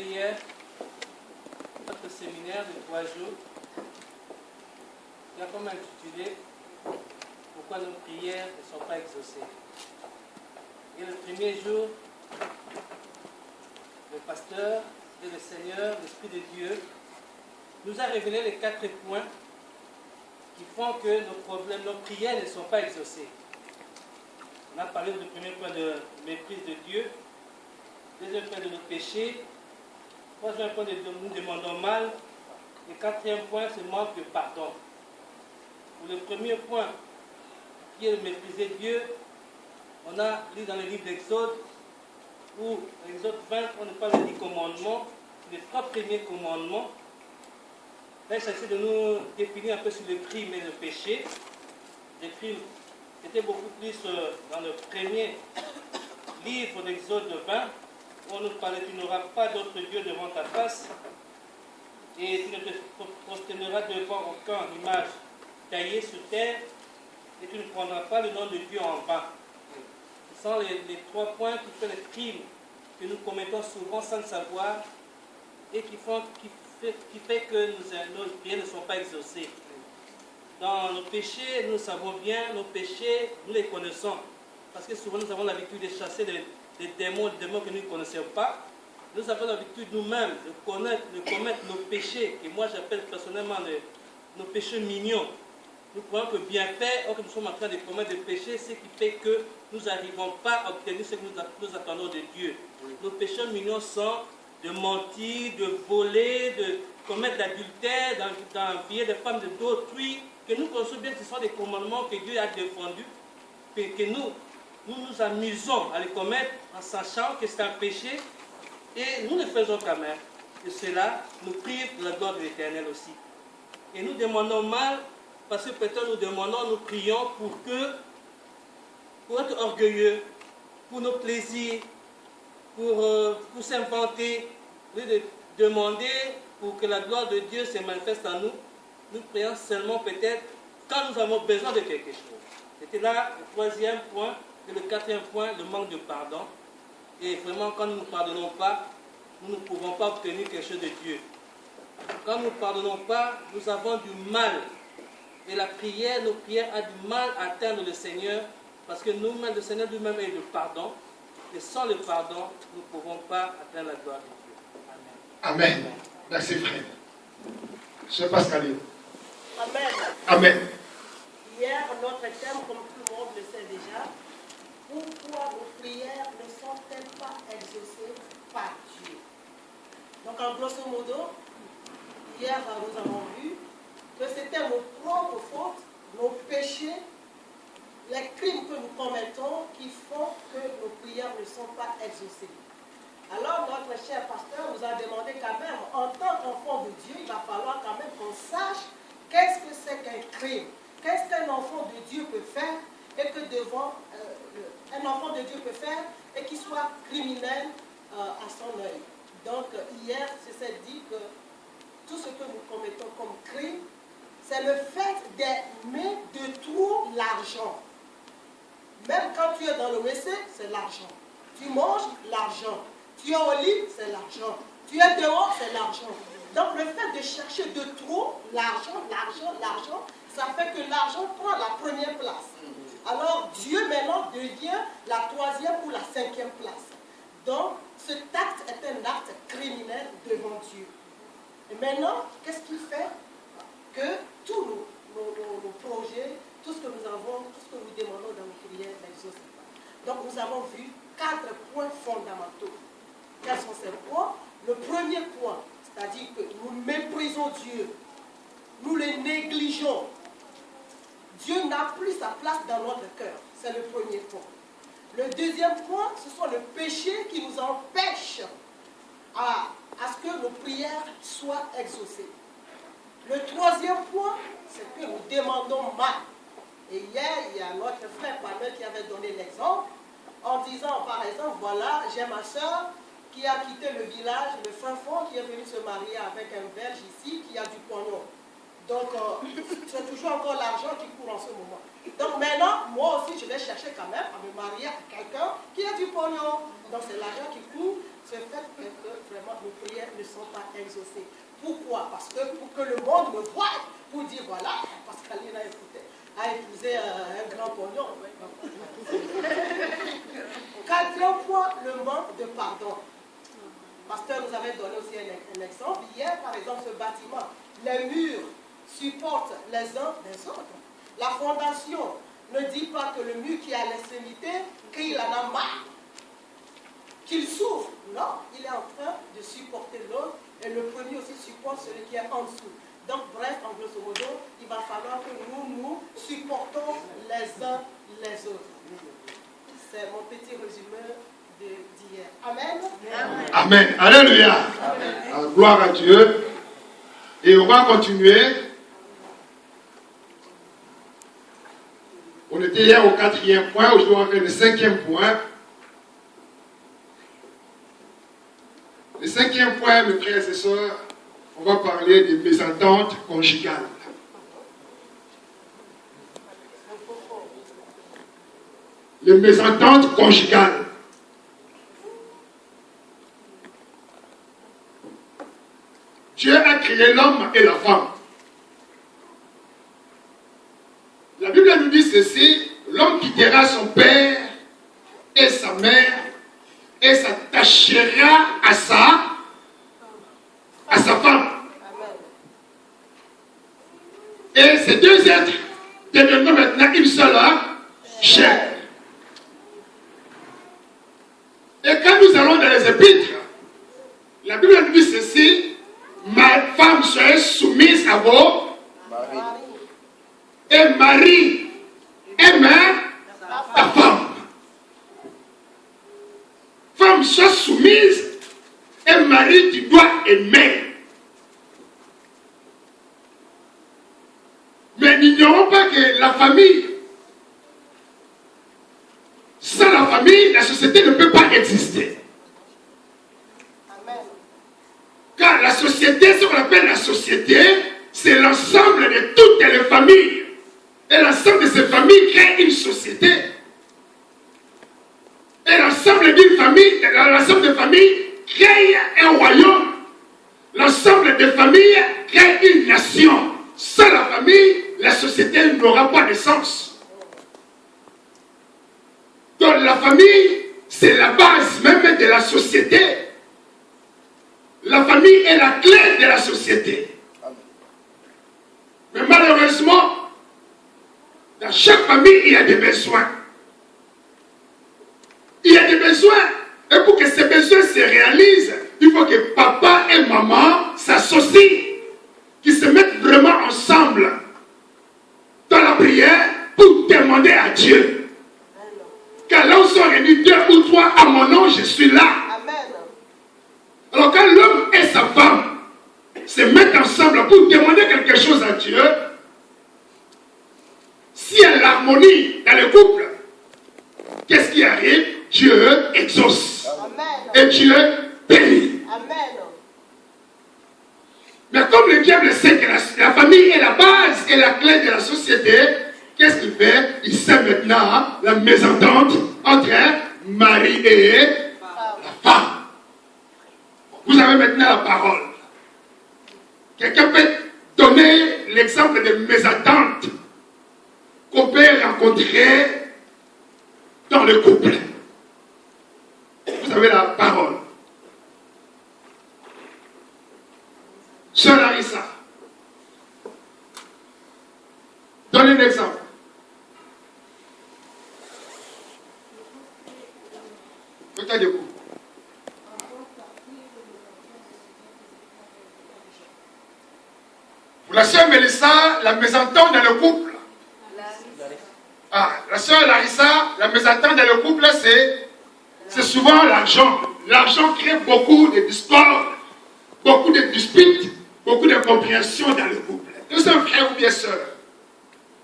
parlé hier, notre séminaire de 3 jours, qui a comme intitulé Pourquoi nos prières ne sont pas exaucées. Et le premier jour, le pasteur et le Seigneur, l'Esprit de Dieu, nous a révélé les 4 points qui font que nos problèmes, nos prières ne sont pas exaucées. On a parlé du premier point de méprise de Dieu, deuxième point de nos péchés, troisième point de nous demandons mal, et quatrième point, c'est manque de pardon. Pour le premier point, qui est de mépriser Dieu, on a lu dans le livre d'Exode, où Exode 20, on ne parle des 10 commandements, les 3 premiers commandements. Là, il s'agit de nous définir un peu sur le crime et le péché. Le crime était beaucoup plus dans le premier livre d'Exode 20, où on nous parlait, tu n'auras pas d'autre Dieu devant ta face, et tu ne te prosterneras devant aucune image taillée sur terre, et tu ne prendras pas le nom de Dieu en vain. Ce sont les 3 points qui font les crimes que nous commettons souvent sans le savoir, et qui fait que nos prières ne sont pas exaucées. Dans nos péchés, nous savons bien, nos péchés, nous les connaissons. Parce que souvent, nous avons l'habitude de chasser des démons que nous ne connaissions pas. Nous avons l'habitude nous-mêmes de commettre nos péchés, que moi j'appelle personnellement nos péchés mignons. Nous croyons que bien fait, or que nous sommes en train de commettre des péchés, ce qui fait que nous n'arrivons pas à obtenir ce que nous attendons de Dieu. Nos péchés mignons sont de mentir, de voler, de commettre l'adultère, d'envier des femmes d'autrui, que nous connaissons bien que ce sont des commandements que Dieu a défendus, que nous amusons à les commettre en sachant que c'est un péché, et nous le faisons quand même. Et cela nous prive de la gloire de l'Éternel aussi. Et nous demandons mal, parce que peut-être nous prions pour être orgueilleux, pour nos plaisirs, pour s'inventer, de demander pour que la gloire de Dieu se manifeste en nous. Nous prions seulement peut-être quand nous avons besoin de quelque chose. C'était là le 3e point. Et le 4e point, le manque de pardon. Et vraiment, quand nous ne pardonnons pas, nous ne pouvons pas obtenir quelque chose de Dieu. Quand nous ne pardonnons pas, nous avons du mal. Et la prière, nos prières ont du mal à atteindre le Seigneur, parce que nous-mêmes, le Seigneur lui-même est le pardon. Et sans le pardon, nous ne pouvons pas atteindre la gloire de Dieu. Amen. Amen. Merci frère. Sœur Pascaline. Amen. Amen. Hier, notre thème, comme tout le monde le sait déjà, pourquoi nos prières ne sont-elles pas exaucées par Dieu? Donc, en grosso modo, hier, nous avons vu que c'était nos propres fautes, nos péchés, les crimes que nous commettons qui font que nos prières ne sont pas exaucées. Alors, notre cher pasteur nous a demandé quand même, en tant qu'enfant de Dieu, il va falloir quand même qu'on sache qu'est-ce que c'est qu'un crime, qu'est-ce qu'un enfant de Dieu peut faire et que devant un enfant de Dieu peut faire et qu'il soit criminel à son œil. Donc, hier, c'est dit que tout ce que nous commettons comme crime, c'est le fait d'aimer de trop l'argent. Même quand tu es dans le WC, c'est l'argent. Tu manges, l'argent. Tu es au lit, c'est l'argent. Tu es dehors, c'est l'argent. Donc le fait de chercher de trop l'argent, ça fait que l'argent prend la première place. Alors Dieu maintenant devient la 3e ou la 5e place. Donc cet acte est un acte criminel devant Dieu. Et maintenant, qu'est-ce qui fait que tous nos projets, tout ce que nous avons, tout ce que nous demandons dans nos prières n'exaucent pas. Donc nous avons vu 4 points fondamentaux. Quels sont ces points? Le premier point, c'est-à-dire que nous méprisons Dieu, nous le négligeons. Dieu n'a plus sa place dans notre cœur. C'est le premier point. Le deuxième point, ce sont les péchés qui nous empêchent à ce que nos prières soient exaucées. Le troisième point, c'est que nous demandons mal. Et hier, il y a notre frère Pamel qui avait donné l'exemple en disant, par exemple, voilà, j'ai ma soeur qui a quitté le village, le fin fond, qui est venu se marier avec un Belge ici, qui a du pognon. Donc, c'est toujours encore l'argent qui court en ce moment. Donc maintenant, moi aussi, je vais chercher quand même à me marier à quelqu'un qui a du pognon. Donc c'est l'argent qui court, ce fait que vraiment nos prières ne sont pas exaucées. Pourquoi? Parce que pour que le monde me voie, pour dire voilà, Pascaline a épousé un grand pognon. Quatrième point, le manque de pardon. Pasteur nous avait donné aussi un exemple. Hier, par exemple, ce bâtiment, les murs supportent les uns des autres. La fondation ne dit pas que le mur qui est à l'extrémité, qu'il en a marre, qu'il souffre. Non, il est en train de supporter l'autre et le premier aussi supporte celui qui est en dessous. Donc, bref, en grosso modo, il va falloir que nous supportons les uns les autres. C'est mon petit résumé d'hier. Amen. Amen. Alléluia. Amen. Gloire à Dieu. Et on va continuer. On était hier au 4e point, aujourd'hui on va faire le 5e point. Le 5e point, mes frères et sœurs, on va parler des mésententes conjugales. Les mésententes conjugales. Dieu a créé l'homme et la femme. La Bible nous dit ceci, l'homme quittera son père et sa mère et s'attachera à sa femme. Et ces deux êtres deviendront maintenant une seule chair. Et quand nous allons dans les épîtres, la Bible nous dit ceci, ma femme soyez soumise à vos maris. Et Marie aime ta femme. Femme, sois soumise. Et Marie, tu dois aimer. Mais n'ignorons pas que la famille, sans la famille, la société ne peut pas exister. Car la société, ce qu'on appelle la société, c'est l'ensemble de toutes les familles. Et l'ensemble de ces familles crée une société. Et l'ensemble d'une famille, l'ensemble des familles crée un royaume. L'ensemble des familles crée une nation. Sans la famille, la société n'aura pas de sens. Donc la famille, c'est la base même de la société. La famille est la clé de la société. Mais malheureusement, dans chaque famille, il y a des besoins. Il y a des besoins. Et pour que ces besoins se réalisent, il faut que papa et maman s'associent, qu'ils se mettent vraiment ensemble dans la prière pour demander à Dieu. Car là où sont réunis 2 ou 3 à mon nom, je suis là. Alors quand l'homme et sa femme se mettent ensemble pour demander quelque chose à Dieu, s'il y a l'harmonie dans le couple, qu'est-ce qui arrive? Dieu exauce. Amen. Et Dieu bénit. Amen. Mais comme le diable sait que la famille est la base et la clé de la société, qu'est-ce qu'il fait? Il sait maintenant la mésentente entre mari et la femme. Vous avez maintenant la parole. Quelqu'un peut donner l'exemple de mésentente qu'on peut rencontrer dans le couple. Vous avez la parole. Sœur Larissa, donnez un exemple. Peut-être beaucoup. Pour la sœur Mélissa, la mésentente dans le couple. La sœur Larissa, la mésentente dans le couple, c'est souvent l'argent. L'argent crée beaucoup de discordes, beaucoup de disputes, beaucoup d'incompréhension dans le couple. Nous sommes frères ou bien sœurs.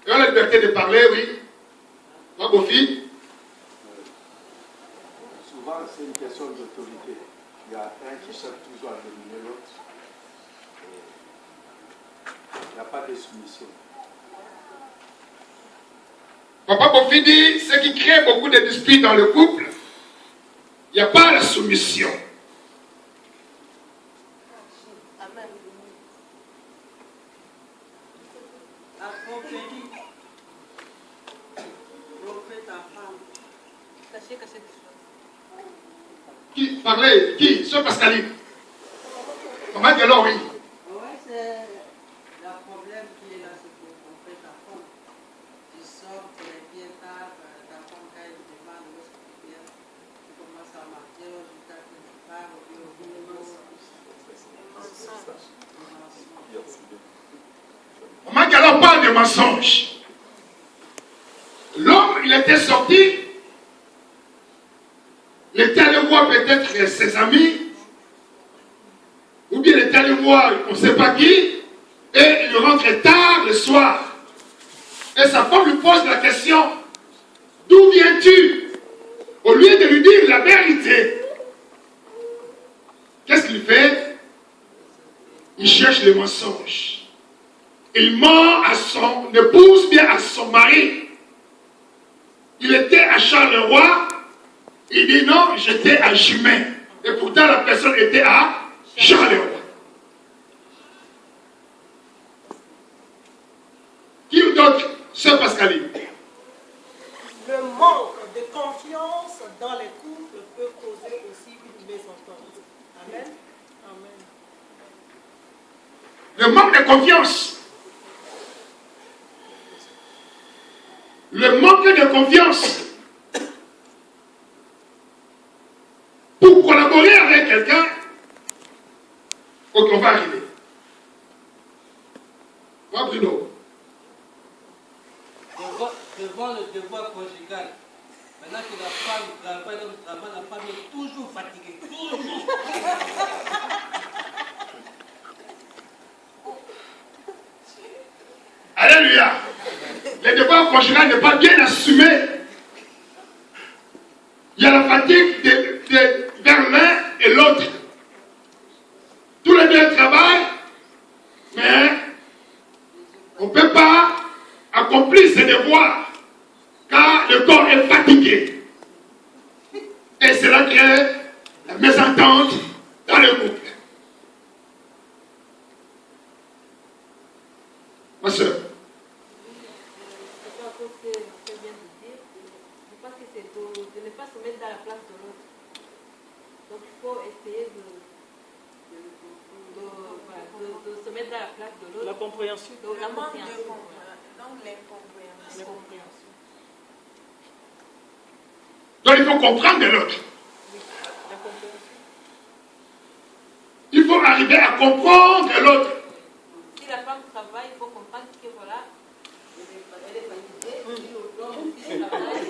Et on a la liberté de parler, oui. Ma beau-fille. Souvent, c'est une question d'autorité. Il y a un qui cherche toujours à dominer l'autre. n'y a pas de soumission. Papa Kofi dit, ce qui crée beaucoup de disputes dans le couple, il n'y a pas la soumission. Amen. Accomplis. Refais ta femme. Cachez des choses. Qui parlait? Qui? Sœur Pascaline. Maman Diallo, oui. Oui, c'est le problème qui est là, c'est que refais ta femme. Tu sors pour les pieds tard, ta femme quand elle demande où est-ce que tu viens, tu commences à marcher, jusqu'à que tu pars, au bureau, Maman Diallo parle de mensonge. L'homme, il était sorti. Il était allé voir peut-être ses amis, ou bien il était allé voir on ne sait pas qui, et il rentre tard le soir. Et sa femme lui pose la question, d'où viens-tu? Au lieu de lui dire la vérité, qu'est-ce qu'il fait? Il cherche le mensonge. Il ment à son épouse, bien à son mari. Il était à Charleroi. Il dit non, j'étais à Jumain. Et pourtant la personne était à Charleroi. Qui d'autre? Sœur Pascaline. Le manque de confiance dans les couples peut causer aussi une mésentente. Amen. Amen. Le manque de confiance. Le manque de confiance. Pour collaborer avec quelqu'un, on va arriver. Moi, Bruno. Devant le devoir conjugal, maintenant que la femme travaille dans le travail, la femme est toujours fatiguée. Toujours. Alléluia. Le devoir conjugal n'est pas bien assumé. Il y a la fatigue vers l'un et l'autre. Tous les deux travaillent, mais on ne peut pas accomplir ses devoirs car le corps est fatigué. Et cela crée la mésentente dans le couple. Ma soeur. De ne pas se mettre dans la place de l'autre. Donc il faut essayer de se mettre dans la place de l'autre. La compréhension. Donc, la compréhension. Donc l'incompréhension. Donc il faut comprendre l'autre. La compréhension. Il faut arriver à comprendre l'autre. Si la femme travaille, il faut comprendre que voilà, elle est fatiguée. Si l'homme aussi travaille,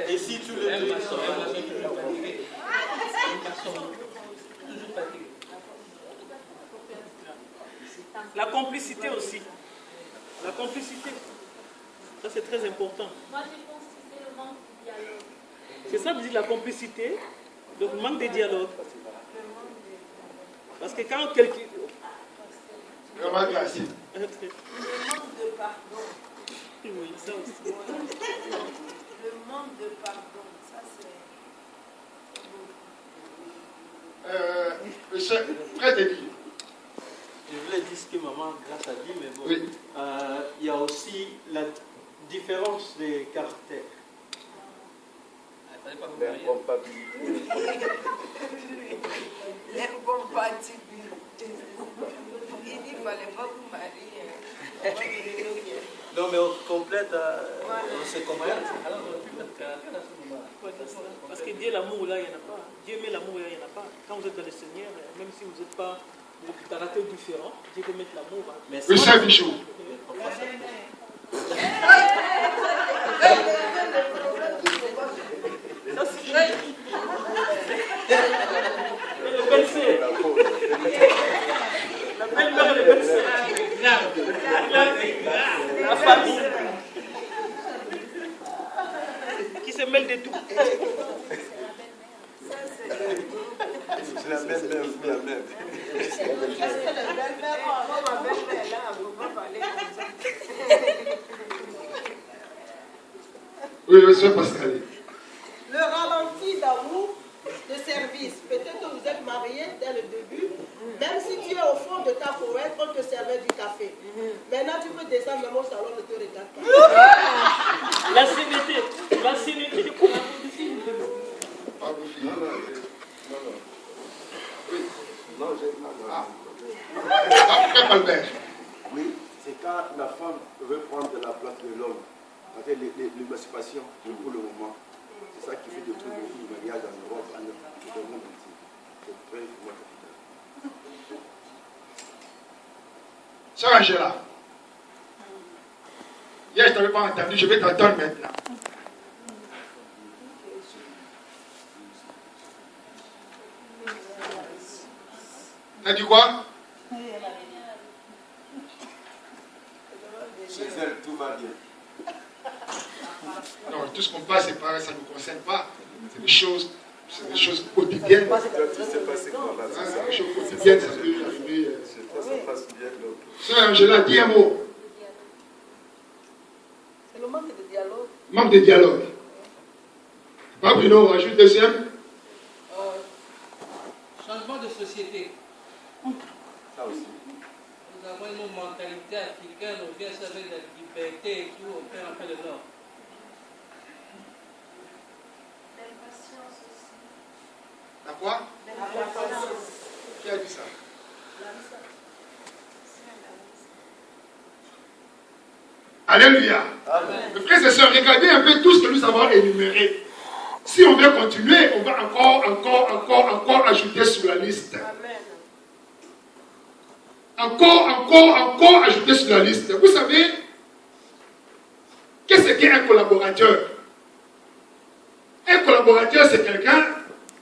Et si tu le dis, La complicité aussi. La complicité. Ça, c'est très important. moi je pense que c'est le manque de dialogue. C'est ça que dit la complicité. Donc, le manque de dialogue. Parce que quand quelqu'un... Vraiment grâce. Le manque de pardon. Oui, ça aussi. Le manque de pardon, ça c'est... Monsieur, près de qui? Je voulais dire ce que maman Grâce a dit, mais bon, Oui. il y a aussi la différence des caractères. l'incompatibilité. L'incompatibilité. Il dit qu'il ne fallait pas vous marier. Non, mais on complète, on se complète. Alors, on peut mettre caractère à ce moment-là. Parce que Dieu, l'amour, là, il n'y en a pas. Dieu met l'amour, là, il n'y en a pas. Quand vous êtes dans le Seigneur, même si vous n'êtes pas de caractère différent, Dieu peut mettre l'amour. Hein. Mais Le chef du jour. Ça, c'est vrai. Et le belle-sœur. La belle-mère et le belle-sœur. La famille. Qui se mêle de tout. Ça c'est... Oui, c'est Pascal. Le ralenti d'amour, de service. Peut-être que vous êtes mariés dès le début. Même si tu es au fond de ta forêt, on te servait du café. Maintenant, tu peux descendre même au salon, ne te regarde pas. L'ancienneté du couple. Oui, c'est quand la femme veut prendre la place de l'homme. Parce que l'émancipation, pour le moment, c'est ça qui fait de tout le mariage en Europe, dans le monde entier. C'est très important. Sœur Angela, hier je ne t'avais pas entendu, je vais t'entendre maintenant. T'as dit quoi? Chez elle, tout va bien. Non, tout ce qu'on passe, c'est pas, ça ne nous concerne pas. C'est des choses quotidiennes. Tu sais pas c'est quoi là. C'est des choses quotidiennes, ça peut arriver. Ça passe bien. Sœur Angela, dis un mot. C'est le manque de dialogue. Manque de dialogue. Pas Bruno, ajoute deuxième. Changement de société. Ça aussi. Nous avons une mentalité africaine, on vient avec la liberté et tout, on fait un peu le nord. L'impatience aussi. La quoi? Qui a dit ça? Alléluia. Mes frères et sœurs, regardez un peu tout ce que nous avons énuméré. Si on veut continuer, on va encore ajouter sur la liste. Encore ajouter sur la liste. Vous savez, qu'est-ce qu'est un collaborateur? Un collaborateur, c'est quelqu'un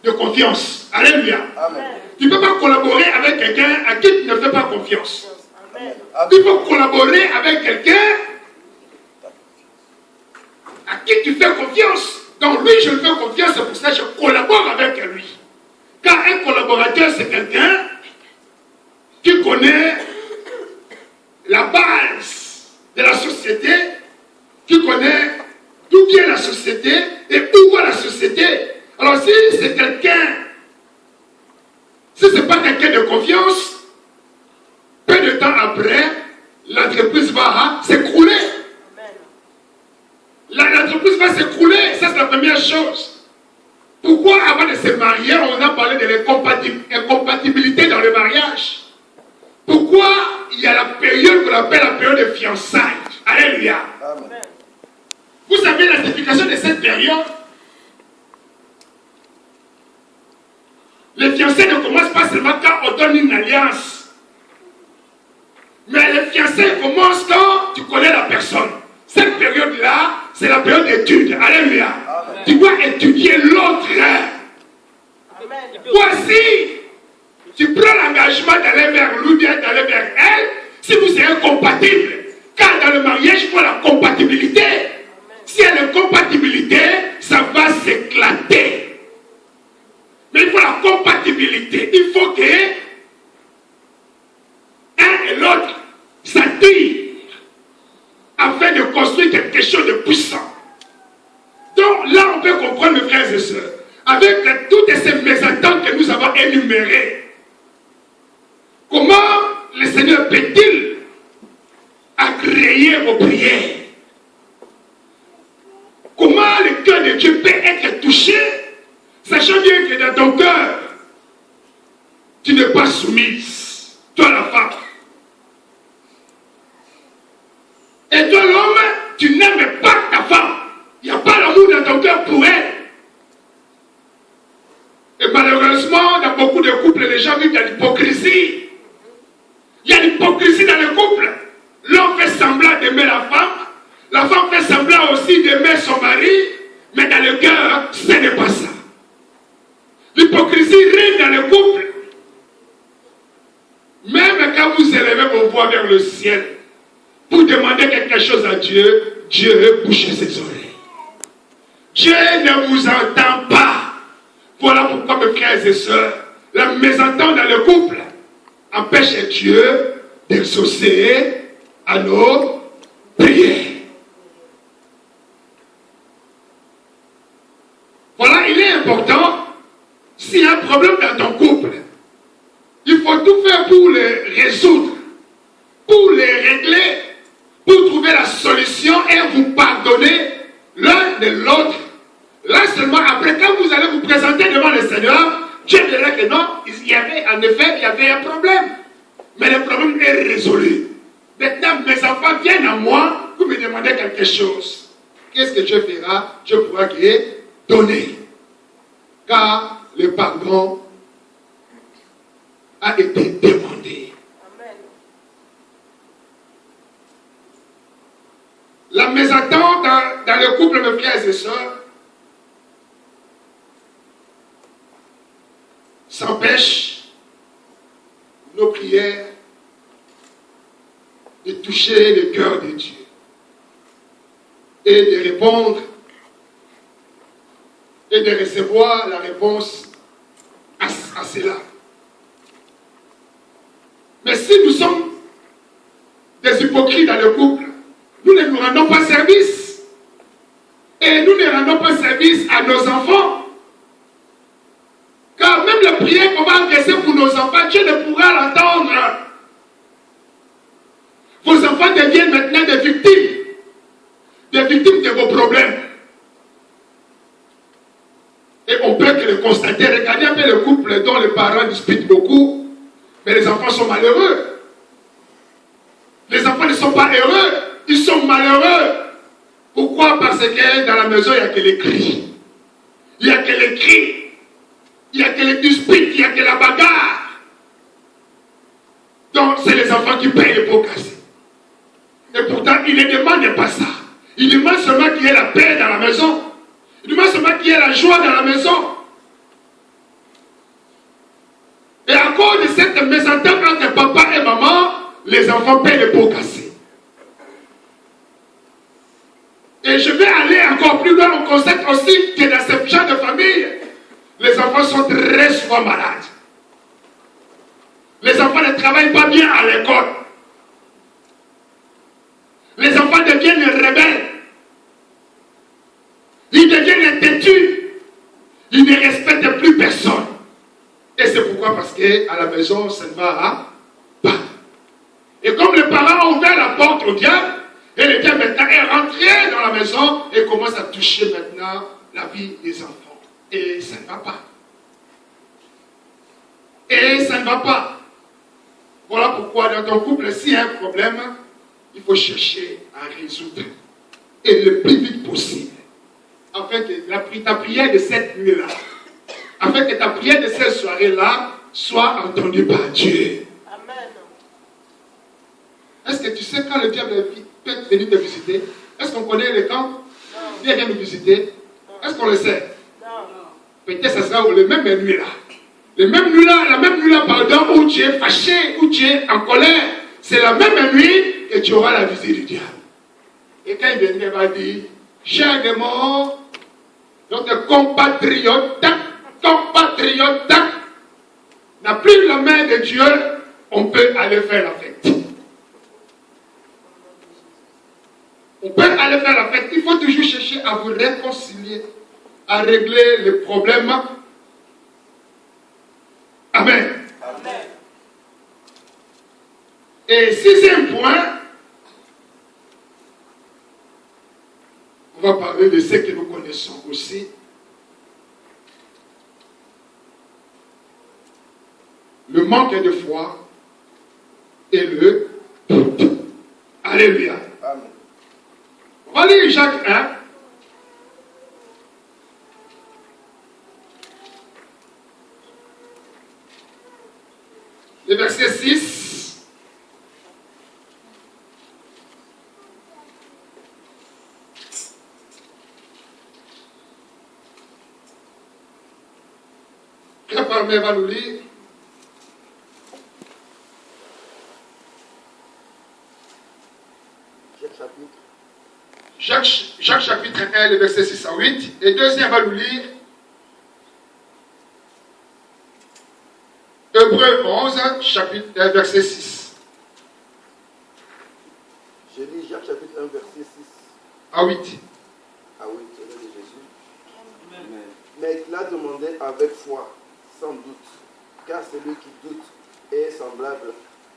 de confiance. Alléluia. Tu ne peux pas collaborer avec quelqu'un à qui tu ne fais pas confiance. Tu peux collaborer avec quelqu'un à qui tu fais confiance. Donc lui, je lui fais confiance, c'est pour ça que je collabore avec lui. Car un collaborateur, c'est quelqu'un qui connaît la base de la société, qui connaît d'où vient la société et où va la société. Alors si c'est quelqu'un, si ce n'est pas quelqu'un de confiance, peu de temps après, l'entreprise va s'écrouler. L'entreprise va s'écrouler, ça c'est la première chose. Pourquoi avant de se marier, on a parlé de l'incompatibilité dans le mariage? Pourquoi il y a la période qu'on appelle la période de fiançailles? Alléluia. Amen. Vous savez la signification de cette période? Les fiançailles ne commencent pas seulement quand on donne une alliance. Mais les fiançailles commencent quand tu connais la personne. Cette période-là, c'est la période d'étude. Alléluia. Amen. Tu dois étudier l'autre. Voici, tu prends l'engagement d'aller vers lui, d'aller vers elle, si vous êtes compatibles. Car dans le mariage, il faut la compatibilité. Amen. Si il y a une compatibilité, ça va s'éclater. Mais il faut la compatibilité. Il faut que un et l'autre s'attirent afin de construire quelque chose de puissant. Donc là, on peut comprendre, mes frères et sœurs, avec toutes ces mésententes que nous avons énumérées, comment le Seigneur peut-il agréer vos prières? Comment le cœur de Dieu peut être touché, sachant bien que dans ton cœur, tu n'es pas soumise, toi la femme. Et toi l'homme, tu n'aimes pas ta femme. Il n'y a pas l'amour dans ton cœur pour elle. Et malheureusement, dans beaucoup de couples, les gens vivent dans l'hypocrisie. Il y a l'hypocrisie dans le couple. L'homme fait semblant d'aimer la femme fait semblant aussi d'aimer son mari, mais dans le cœur, ce n'est pas ça. L'hypocrisie règne dans le couple. Même quand vous élevez vos voix vers le ciel, pour demander quelque chose à Dieu, Dieu bouche ses oreilles. Dieu ne vous entend pas. Voilà pourquoi, mes frères et sœurs, la mésentente dans le couple empêche Dieu d'exaucer à nos prières. important, s'il y a un problème dans ton couple, il faut tout faire pour les résoudre, pour les régler, pour trouver la solution et vous pardonner l'un de l'autre. Là seulement, après, quand vous allez vous présenter devant le Seigneur, Dieu verra que non, il y avait en effet, il y avait un problème. Mais le problème est résolu. Maintenant, mes enfants viennent à moi pour me demander quelque chose. Qu'est-ce que Dieu fera? Je pourrai donner. Car le pardon a été demandé. Amen. La mésentente dans le couple, mes frères et sœurs, s'empêche nos prières de toucher le cœur de Dieu et de répondre et de recevoir la réponse à cela. Mais si nous sommes des hypocrites dans le couple, nous ne nous rendons pas service et nous ne rendons pas service à nos enfants. Car même la prière qu'on va adresser pour nos enfants, Dieu ne pourra l'entendre. Vos enfants deviennent maintenant des victimes de vos problèmes. Et on peut que le constater. Regardez un peu le couple dont les parents disputent beaucoup, mais les enfants sont malheureux. Les enfants ne sont pas heureux, ils sont malheureux. Pourquoi? Parce que dans la maison, il n'y a que les cris. Il n'y a que les cris. Il n'y a que les disputes, il n'y a que la bagarre. Donc, c'est les enfants qui payent les pots cassés. Et pourtant, ils ne demandent pas ça. Ils demandent seulement qu'il y ait la paix dans la maison. Ils demandent seulement qu'il y ait la joie dans la maison. Et à cause de cette mésentente entre papa et maman, les enfants payent les pots cassés. Et je vais aller encore plus loin. On constate aussi que dans ce genre de famille, les enfants sont très souvent malades. Les enfants ne travaillent pas bien à l'école. Les enfants deviennent rebelles. Ils deviennent têtus. Ils ne respectent plus personne. Et c'est pourquoi? Parce qu'à la maison, ça ne va pas. Et comme les parents ont ouvert la porte au diable, et le diable maintenant est rentré dans la maison et commence à toucher maintenant la vie des enfants. Et ça ne va pas. Et ça ne va pas. Voilà pourquoi dans ton couple, s'il y a un problème, il faut chercher à résoudre. Et le plus vite possible. Afin que ta prière de cette nuit-là, afin que ta prière de cette soirée-là soit entendue par Dieu. Amen. Est-ce que tu sais quand le diable peut venir te visiter? Est-ce qu'on connaît les temps? Il vient nous visiter. Est-ce qu'on le sait? Peut-être que ce sera les mêmes nuits-là. Les mêmes nuits-là, la même nuit-là, pardon, où tu es fâché, où tu es en colère. C'est la même nuit que tu auras la visite du diable. Et quand il viendra, il va dire, cher démon, notre compatriote n'a plus la main de Dieu, on peut aller faire la fête. On peut aller faire la fête. Il faut toujours chercher à vous réconcilier, à régler les problèmes. Amen. Amen. Et sixième point, on va parler de ce que nous connaissons aussi. Le manque de foi et le doute. Alléluia. Amen. On va lire Jacques 1. Le verset 6. Qui parmi va nous lire? Jacques chapitre 1, le verset 6 à 8. Et deuxième va nous lire Hébreux 11, chapitre, verset 6. Je lis Jacques chapitre 1, verset 6 à 8. à 8, au nom de Jésus. Amen. Mais a demandé avec foi, sans doute, car celui qui doute est semblable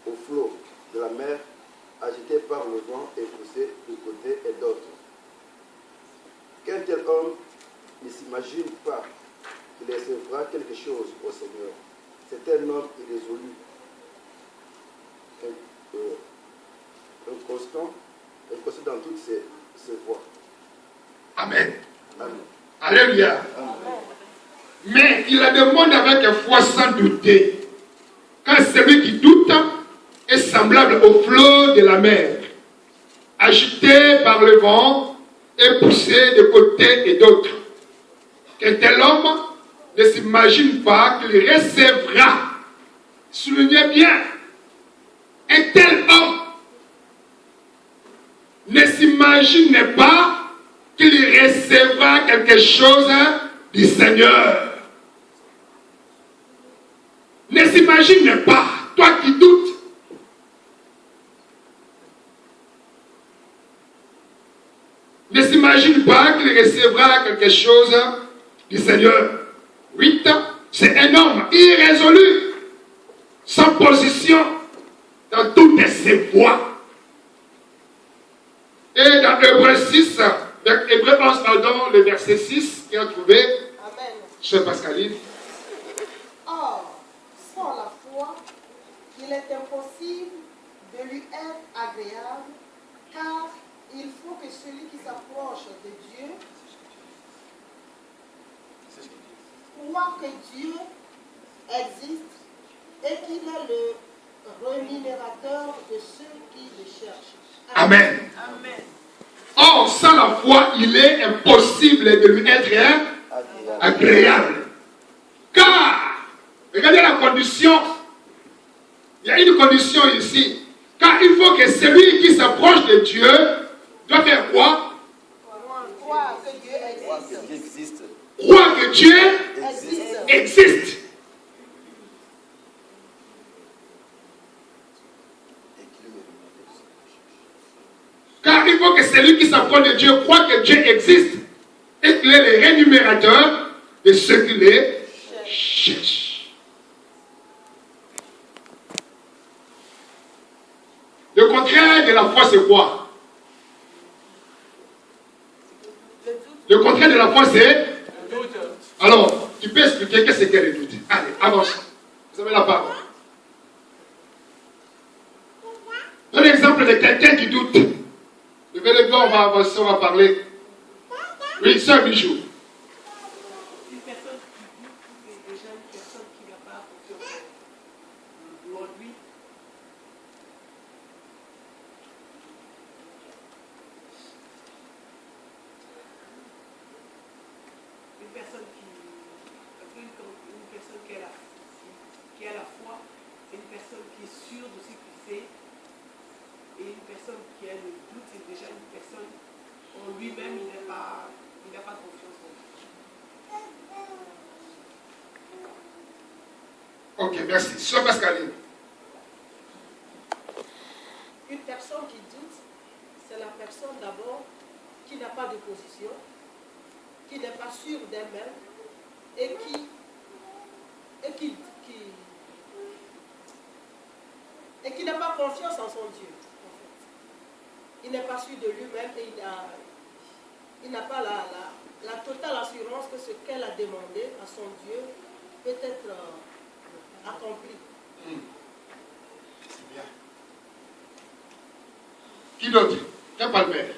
au flot de la mer, agité par le vent et poussé de côté et d'autre. Qu'un tel homme ne s'imagine pas qu'il recevra quelque chose au Seigneur. C'est un homme irrésolu, inconstant dans toutes ses voies. Amen. Amen. Alléluia. Amen. Mais il la demande avec foi sans douter. Car celui qui doute est semblable au flot de la mer, agité par le vent et poussé de côté et d'autre. Qu'un tel homme ne s'imagine pas qu'il recevra. Soulignez bien, un tel homme ne s'imagine pas qu'il recevra quelque chose du Seigneur. Ne s'imagine pas, toi qui doutes. Ne s'imagine pas qu'il recevra quelque chose du Seigneur. 8. C'est un homme irrésolu, sans position dans toutes ses voies. Et dans Hébreux 6, Hébreux 11, pardon, le verset 6, qui a trouvé, Amen. Sœur Pascaline. Or, sans la foi, il est impossible de lui être agréable, car il faut que celui qui s'approche de Dieu croit que Dieu existe et qu'il est le rémunérateur de ceux qui le cherchent. Amen. Amen. Or, sans la foi, il est impossible de lui être agréable. Car, regardez la condition. Il y a une condition ici. Car il faut que celui qui s'approche de Dieu doit faire quoi? Croire que Dieu existe. Croire que Dieu existe. Car il faut que celui qui s'approche de Dieu croit que Dieu existe et qu'il est le rémunérateur de ceux qui les cherchent. Le contraire de la foi, c'est quoi? Le contraire de la foi, c'est... Alors, tu peux expliquer qu'est-ce qu'est le doute? Allez, avance. Vous avez la parole. Donne l'exemple de quelqu'un qui doute. Le gars, on va avancer, on va parler. Oui, c'est un bijou. Une personne qui doute est déjà une personne qui n'a pas confiance en lui. Une personne qui a la foi, c'est une personne qui est sûre de ce qu'il fait. Et une personne qui a le doute, c'est déjà une personne en lui-même, il n'a pas confiance en lui. Ok, merci. Sœur Pascaline. Une personne qui doute, c'est la personne d'abord qui n'a pas de position, qui n'est pas sûre d'elle-même et qui n'a pas confiance en son Dieu. Il n'est pas sûr de lui-même et il n'a pas la totale assurance que ce qu'elle a demandé à son Dieu peut être accompli. C'est bien. Qui d'autre? Quel palmaire?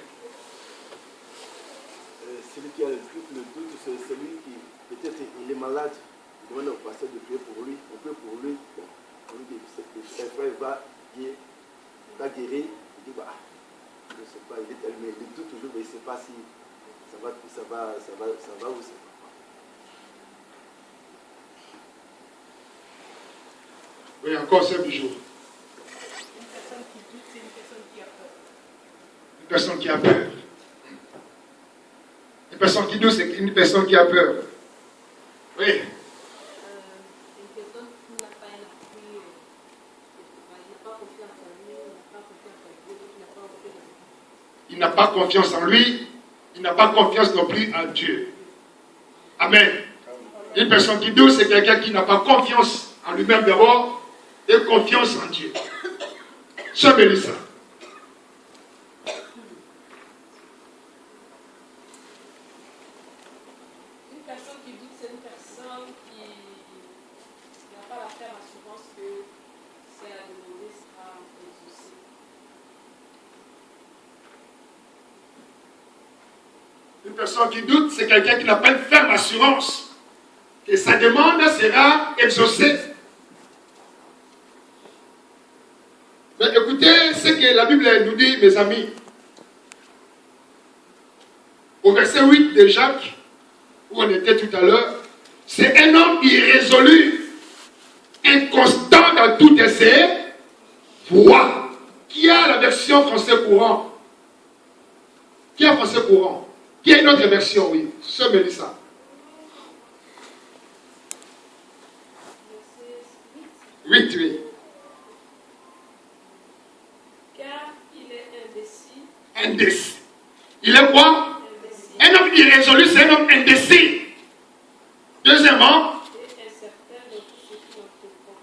Celui qui a le doute, c'est celui qui, peut-être, il est malade. Il demande au pasteur de prier pour lui. On prie pour lui. Bon, on lui dit, c'est frère, il va guérir. Il dit, bah, je ne sais pas, il est tellement, il doute toujours, mais il ne sait pas si ça va ou ça va pas. Oui, encore c'est un bijou. Une personne qui doute, c'est une personne qui a peur. Une personne qui a peur. Une personne qui doute, c'est une personne qui a peur. Oui. Une personne qui n'a pas un appui, il n'a pas confiance en lui, il n'a pas confiance en Dieu, il n'a pas confiance en lui. Il n'a pas confiance en lui, il n'a pas confiance non plus en Dieu. Amen. Une personne qui doute, c'est quelqu'un qui n'a pas confiance en lui-même d'abord et confiance en Dieu. Sœur Mélissa. Une personne qui doute, c'est une personne qui n'a pas la ferme assurance que c'est à demander sera exaucé. Une personne qui doute, c'est quelqu'un qui n'a pas une ferme assurance que sa demande sera exaucée. Mais écoutez ce que la Bible nous dit, mes amis. Au verset 8 de Jacques, où on était tout à l'heure, c'est un homme irrésolu, inconstant dans toutes ses voies. Qui a la version français courant? Qui a français courant? Qui a une autre version, oui? Sœur Mélissa. Verset 8, oui. Car il est indécis. Indécis. Il est quoi? Indécis. Un homme irrésolu, c'est un homme indécis. Deuxièmement, Et incertain de tout ce qu'il entreprend.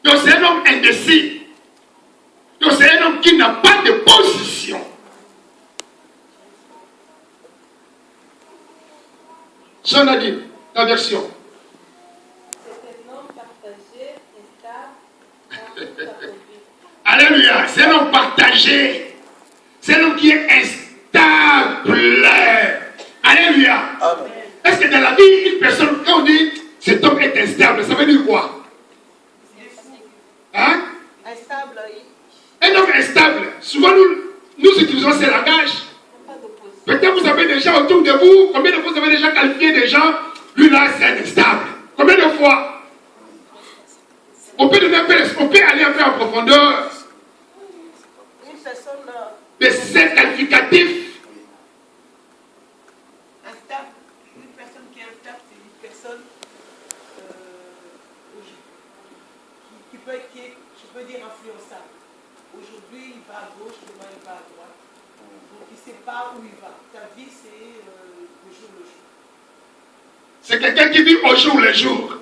donc c'est un homme indécis. Donc c'est un homme qui n'a pas de position. Jean a dit, ta version. C'est un homme partagé, instable, dans toute sa conduite. Alléluia, c'est un homme partagé. C'est un homme qui est instable. Alléluia. Amen. Est-ce que dans la vie, une personne, quand on dit cet homme est instable, ça veut dire quoi? Hein? Instable, Un homme instable, souvent nous utilisons ces langages. Pas d'opposition. Peut-être vous avez des gens autour de vous, combien de fois vous avez déjà qualifié des gens, lui là c'est un instable. Combien de fois? On peut aller un peu en profondeur une personne de ces qualificatifs. instable, une personne qui est instable, c'est une personne qui peut dire influençable. Aujourd'hui, il va à gauche, demain, il va à droite. Donc, il ne sait pas où il va. Ta vie, c'est le jour le jour. C'est quelqu'un qui vit au jour le jour.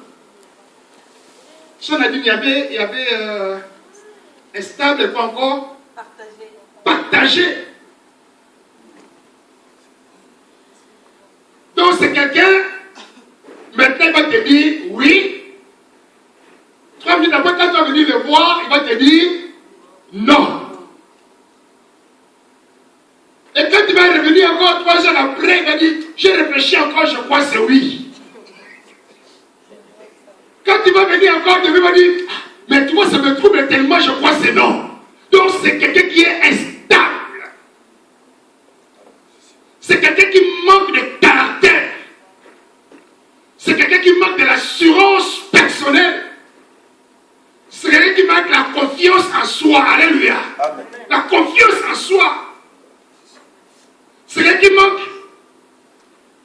Si on a dit il y avait instable et pas encore Partagé. partagé. Donc c'est quelqu'un, maintenant il va te dire oui. 3 minutes après, quand tu vas venir le voir, il va te dire non. Et quand tu vas revenir encore 3 heures après, il va dire j'ai réfléchi encore, je crois que c'est oui. Quand tu vas venir encore, tu vas dire mais toi ça me trouble tellement, je crois que c'est non. Donc c'est quelqu'un qui est instable. C'est quelqu'un qui manque de caractère. C'est quelqu'un qui manque de l'assurance personnelle. C'est quelqu'un qui manque la confiance en soi. Alléluia. Amen. La confiance en soi. C'est quelqu'un qui manque,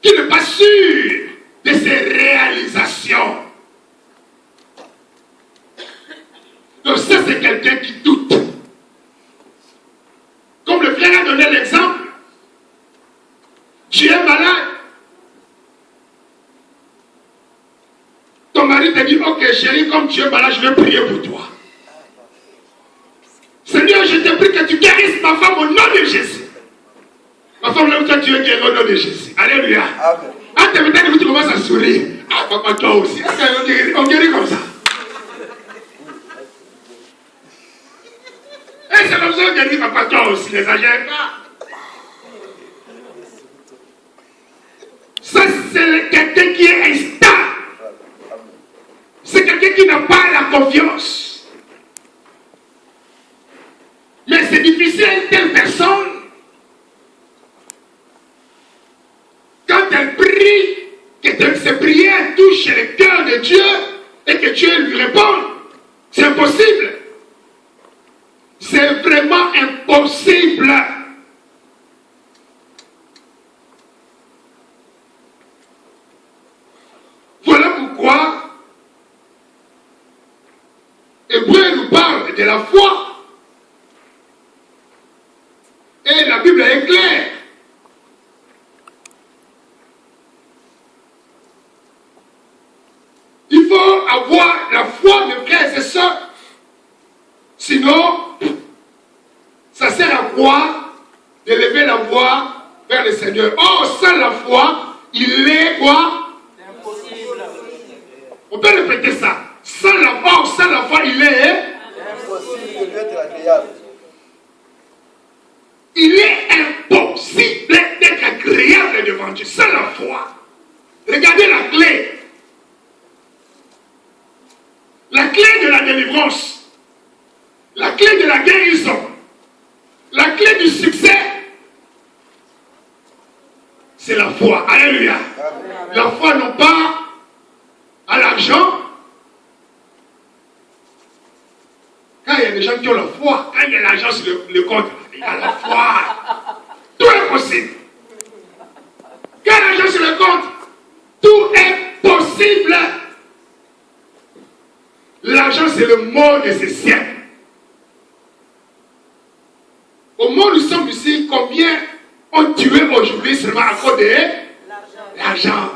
qui n'est pas sûr de ses réalisations. Donc ça, c'est quelqu'un qui doute. Comme le frère a donné l'exemple, tu es malade. Ton mari te dit, ok chérie, comme tu es malade, je vais prier pour toi. Seigneur, je te prie que tu guérisses ma femme au nom de Jésus. Ma femme, là où toi tu es guéri au nom de Jésus. Alléluia. Amen. Ah, tu commences à sourire. Ah, papa, toi aussi. On guérit comme ça. Et c'est comme ça qu'on guérit, papa, toi aussi. N'exagère pas. Ça, c'est quelqu'un qui est instable. C'est quelqu'un qui n'a pas la confiance. Mais c'est difficile à une telle personne, quand elle prie, que ses prières touchent le cœur de Dieu et que Dieu lui réponde. C'est impossible. C'est vraiment impossible. Voilà pourquoi Hébreu nous parle de la foi. Et la Bible est claire. foi, d'élever la voix vers le Seigneur. Or, sans la foi, il est quoi? Impossible. On peut répéter ça. Sans la foi, il est Impossible de lui être agréable. Il est impossible d'être agréable devant Dieu. Sans la foi. Regardez la clé. La clé de la délivrance. La clé de la guérison. La clé du succès. C'est la foi. Alléluia. Amen. La foi non pas à l'argent. Quand il y a des gens qui ont la foi, quand il y a l'argent sur le compte, il y a la foi. Tout est possible. Quand il y a l'argent sur le compte, tout est possible. L'argent, c'est le mot de ce siècle. Au moment où nous sommes ici, combien ont tué aujourd'hui seulement à cause de l'argent?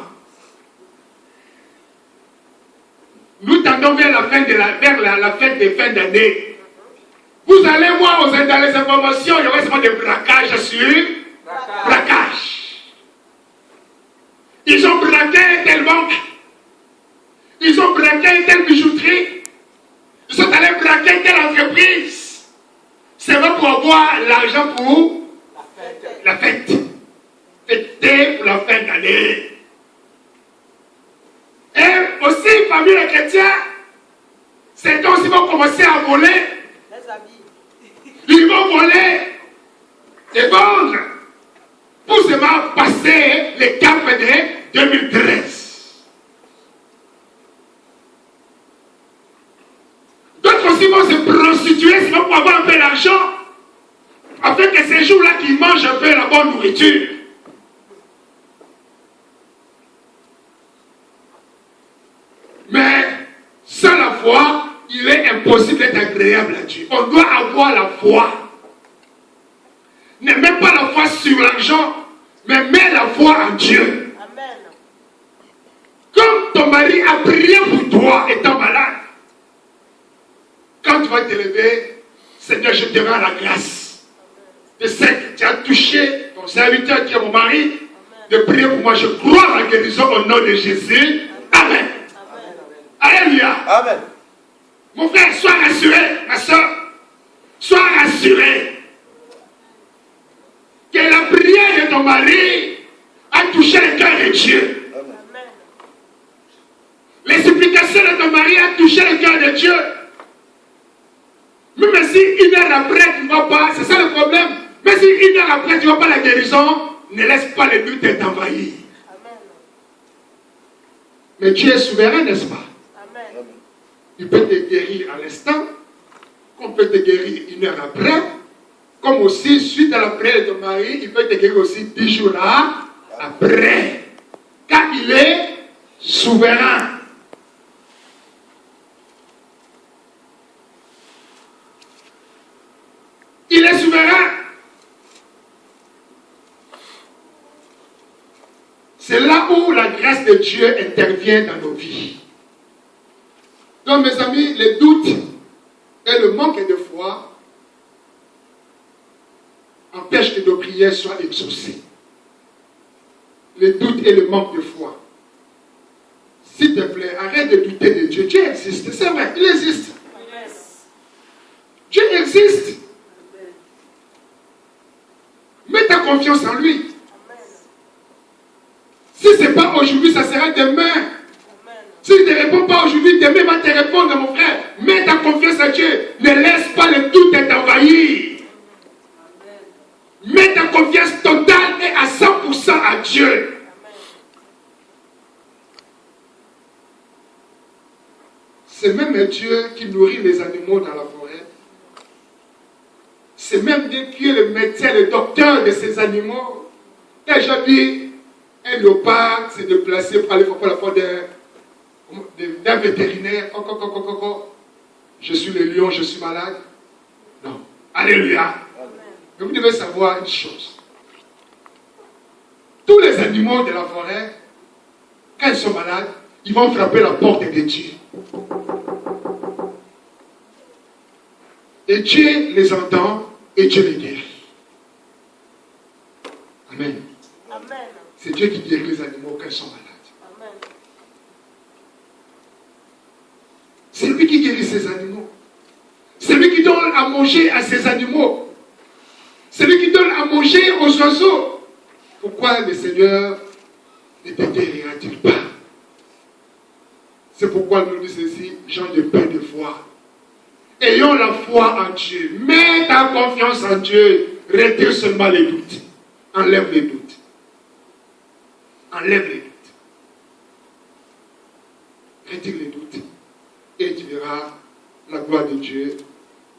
Nous tendons vers la fin de la fête des fins d'année. Vous allez voir dans les informations, il y aura seulement des braquages sur braquage. Ils ont braqué telle banque. Ils ont braqué telle bijouterie. Ils sont allés braquer telle entreprise. C'est vrai pour avoir l'argent pour la fête. Fêter pour la fin d'année. Et aussi, parmi les chrétiens, certains aussi vont commencer à voler. Les habits. Ils vont voler et vendre pour seulement passer les caps de 2013. D'autres aussi vont se prostituer seulement pour avoir un peu d'argent, afin que ces jours-là qu'ils mangent un peu la bonne nourriture. Mais sans la foi, il est impossible d'être agréable à Dieu. On doit avoir la foi. Ne mets pas la foi sur l'argent, mais mets la foi en Dieu. Amen. Comme ton mari a prié pour toi étant malade, quand tu vas te lever, Seigneur, je te rends la grâce. Je sais que tu as touché ton serviteur qui est mon mari, de prier pour moi. Je crois à la guérison au nom de Jésus. Amen. Alléluia. Amen. Mon frère, sois rassuré, ma soeur. Sois rassuré. Que la prière de ton mari a touché le cœur de Dieu. Amen. Les supplications de ton mari a touché le cœur de Dieu. Même si une heure après tu ne vois pas, c'est ça le problème. Mais si une heure après tu ne vois pas la guérison, ne laisse pas le doute t'envahir. Amen. Mais Dieu est souverain, n'est-ce pas? Amen. Il peut te guérir à l'instant, comme peut te guérir une heure après, comme aussi, suite à la prière de ton mari, il peut te guérir aussi 10 jours après. Car il est souverain. Il est souverain. C'est là où la grâce de Dieu intervient dans nos vies. Donc mes amis, les doutes et le manque de foi empêchent que nos prières soient exaucées. Les doutes et le manque de foi. S'il te plaît, arrête de douter de Dieu. Dieu existe, c'est vrai, il existe. Dieu existe. Mets ta confiance en lui. Si ce n'est pas aujourd'hui, ça sera demain. S'il ne te répond pas aujourd'hui, demain il va te répondre, mon frère. Mets ta confiance en Dieu. Ne laisse pas le doute t'envahir. Mets ta confiance totale et à 100% à Dieu. C'est même Dieu qui nourrit les animaux dans la forêt. C'est même Dieu qui est le médecin, le docteur de ces animaux. Déjà vu un léopard se déplacer pour aller faire la faute d'un vétérinaire. Je suis le lion, je suis malade. Non. Alléluia. Mais vous devez savoir une chose. Tous les animaux de la forêt, quand ils sont malades, ils vont frapper la porte de Dieu. Et Dieu les entend et Dieu les guérit. C'est Dieu qui guérit les animaux quand ils sont malades. Amen. C'est lui qui guérit ces animaux. C'est lui qui donne à manger à ces animaux. C'est lui qui donne à manger aux oiseaux. Pourquoi le Seigneur ne te guérira-t-il pas? C'est pourquoi nous disons ici, gens de paix de foi. Ayons la foi en Dieu. Mets ta confiance en Dieu. Retire seulement les doutes. Enlève les doutes. Enlève les doutes. Retire les doutes. Et tu verras la gloire de Dieu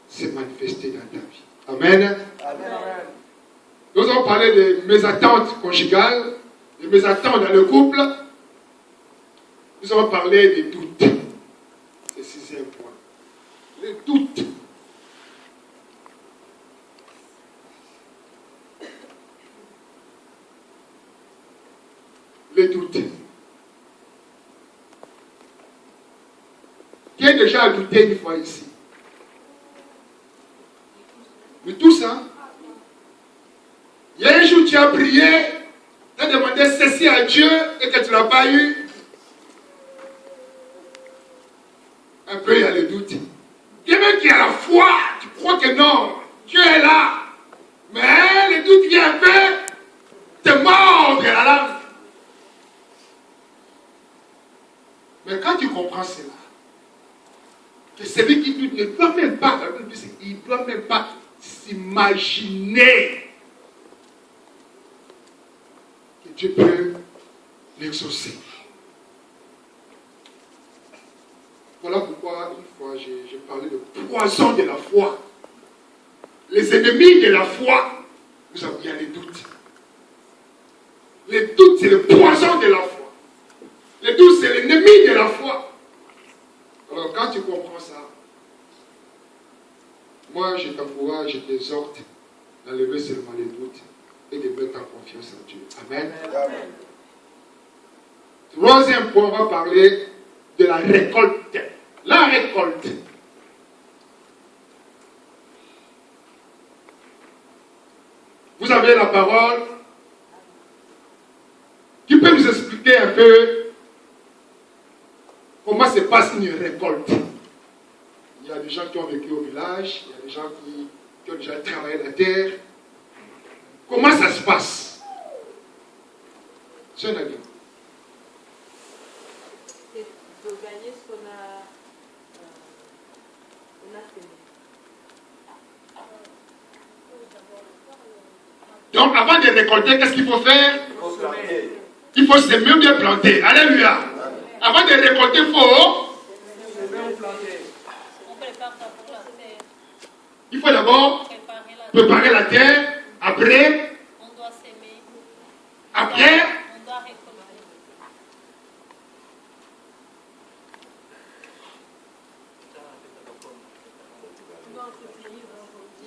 se manifester dans ta vie. Amen. Amen. Nous allons parler de mésattentes conjugales, de mésattentes dans le couple. Nous allons parler des doutes. C'est le sixième point. Les doutes. Les doutes. Qui a déjà douté une fois ici? Mais tout ça. Il y a un jour tu as prié, tu as demandé ceci à Dieu et que tu ne l'as pas eu. Un peu il y a le doute. Quelqu'un qui a la foi, tu crois que non, Dieu est là. Mais le doute vient un peu te mordre la langue. Mais quand tu comprends cela, que celui qui doute ne doit même pas, il ne doit même pas s'imaginer que Dieu peut l'exaucer. Voilà pourquoi une fois j'ai parlé de poison de la foi. Les ennemis de la foi, nous avons bien les doutes. Les doutes, c'est le poison de la foi. Les doutes, c'est l'ennemi de la foi. Alors quand tu comprends ça, moi je t'encourage, je t'exhorte d'enlever seulement les doutes et de mettre en confiance en Dieu. Amen. Amen. Troisième point, on va parler de la récolte. La récolte. Vous avez la parole. Qui peut nous expliquer un peu comment se passe une récolte? Il y a des gens qui ont vécu au village, il y a des gens qui ont déjà travaillé la terre. Comment ça se passe? C'est un exemple. C'est de gagner ce qu'on a semé. Donc avant de récolter, qu'est-ce qu'il faut faire? Il faut planter. Il faut semer ou bien planter. Alléluia. Avant de récolter, il faut d'abord préparer la terre. Après, on doit s'aimer. Après, on doit récolter.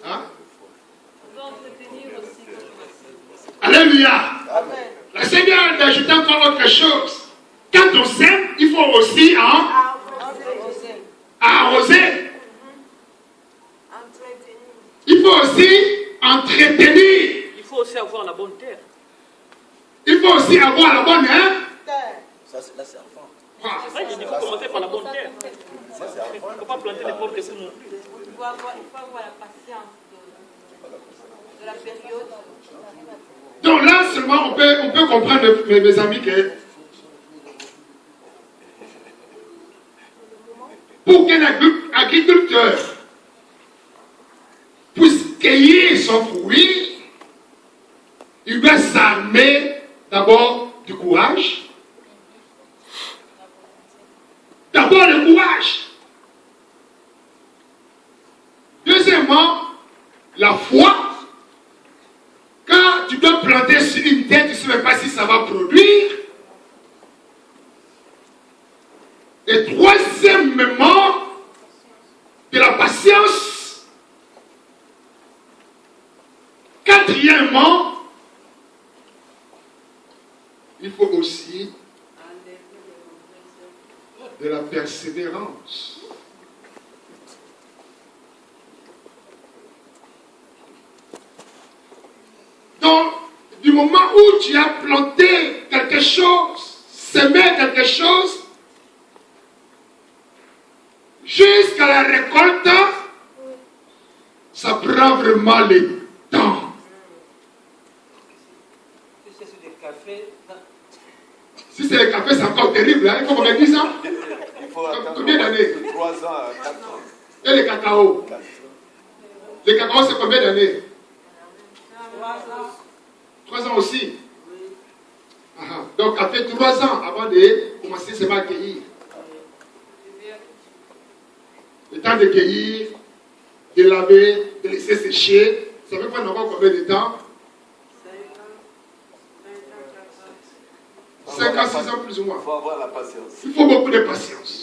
hein? On doit entretenir aussi notre Alléluia. Amen. Le Seigneur a ajouté encore autre chose. Quand on sème, il faut aussi arroser. Il faut aussi entretenir. Il faut aussi avoir la bonne terre. Il faut aussi avoir la bonne Ça, là, c'est enfant. Voilà. Ça, il faut commencer par la bonne terre. Ça, c'est Il ne enfant. faut pas planter n'importe où non plus. Il faut avoir la patience de la période. Donc là seulement on peut comprendre, mes amis, que pour qu'un agriculteur puisse cueillir son fruit, il doit s'armer d'abord du courage. D'abord le courage. Deuxièmement, la foi. Quand tu dois planter sur une terre, tu ne sais même pas si ça va produire. Et troisièmement, de la patience. Quatrièmement, il faut aussi de la persévérance. Donc, du moment où tu as planté quelque chose, semé quelque chose, jusqu'à la récolte, ça prend vraiment le temps. Si c'est sur des cafés, Si c'est le café, c'est encore terrible. Hein? Il faut qu'on me dise ça. Il faut attendre Combien d'années? de 3 ans à 4 ans. Et le cacao? Le cacao, c'est combien d'années? 3 ans aussi. Ah, donc, après 3 ans, avant de commencer seulement à cueillir. Le temps de cueillir, de laver, de laisser sécher, ça peut prendre encore combien de temps? 5 ans, 6 ans plus ou moins. Il faut avoir la patience. Il faut beaucoup de patience.